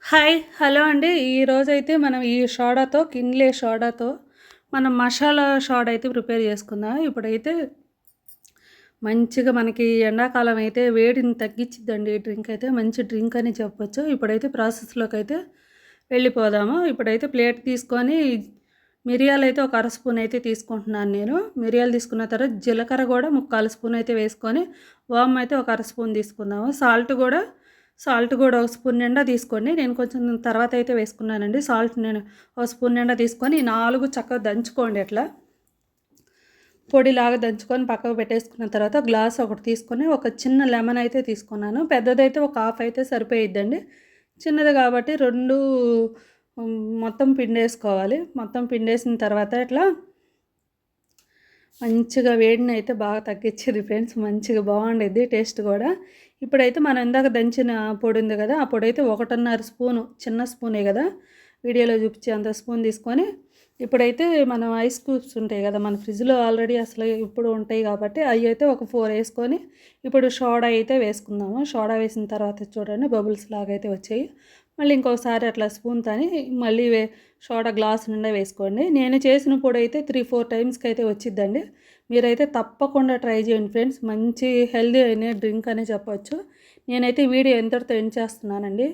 Hi hello అండి. ఈరోజైతే మనం ఈ సోడాతో కిన్లే సోడాతో మనం మసాలా సోడా అయితే ప్రిపేర్ చేసుకుందాం. ఇప్పుడైతే మంచిగా మనకి ఎండాకాలం అయితే వేడిని తగ్గించిద్దండి. ఈ డ్రింక్ అయితే మంచి డ్రింక్ అని చెప్పొచ్చు. ఇప్పుడైతే ప్రాసెస్లోకి అయితే వెళ్ళిపోదాము. ఇప్పుడైతే ప్లేట్ తీసుకొని మిరియాలు అయితే ఒక అర స్పూన్ అయితే తీసుకుంటున్నాను నేను. మిరియాలు తీసుకున్న తర్వాత జీలకర్ర కూడా ముక్కాలు స్పూన్ అయితే వేసుకొని, వామ్ అయితే ఒక అర స్పూన్ తీసుకుందాము. సాల్ట్ కూడా ఒక స్పూన్ నిండా తీసుకోండి. నేను కొంచెం తర్వాత అయితే వేసుకున్నానండి. సాల్ట్ నేను ఒక స్పూన్ నిండా తీసుకొని 4 చక్కగా దంచుకోండి. అట్లా పొడిలాగా దంచుకొని పక్కకు పెట్టేసుకున్న తర్వాత గ్లాస్ ఒకటి తీసుకొని ఒక చిన్న లెమన్ అయితే తీసుకున్నాను. పెద్దదైతే ఒక హాఫ్ అయితే సరిపోయిద్దండి. చిన్నది కాబట్టి 2 మొత్తం పిండేసుకోవాలి. మొత్తం పిండేసిన తర్వాత ఇట్లా మంచిగా వేడిని అయితే బాగా తగ్గించేది ఫ్రెండ్స్. మంచిగా బాగుండేది టేస్ట్ కూడా. ఇప్పుడైతే మనం ఇందాక దంచిన పొడి ఉంది కదా, ఆ పొడి అయితే 1.5 స్పూను, చిన్న స్పూనే కదా వీడియోలో చూపించే అంత స్పూన్ తీసుకొని, ఇప్పుడైతే మనం ఐస్ క్యూబ్స్ ఉంటాయి కదా మన ఫ్రిడ్జ్లో ఆల్రెడీ అసలు ఇప్పుడు ఉంటాయి కాబట్టి అవి అయితే ఒక 4 వేసుకొని, ఇప్పుడు సోడా అయితే వేసుకుందాము. సోడా వేసిన తర్వాత చూడండి బబుల్స్ లాగా అయితే వచ్చాయి. మళ్ళీ ఇంకొకసారి అట్లా స్పూన్తోని మళ్ళీ సోడా గ్లాస్ నిండా వేసుకోండి. నేను చేసిన పొడి అయితే 3-4 టైమ్స్కి అయితే వచ్చిద్దండి. మీరైతే తప్పకుండా ట్రై చేయండి ఫ్రెండ్స్. మంచి హెల్దీ అయిన డ్రింక్ అనే చెప్పొచ్చు. నేనైతే వీడియో ఎంతటితో ఎండ్ చేస్తున్నానండి.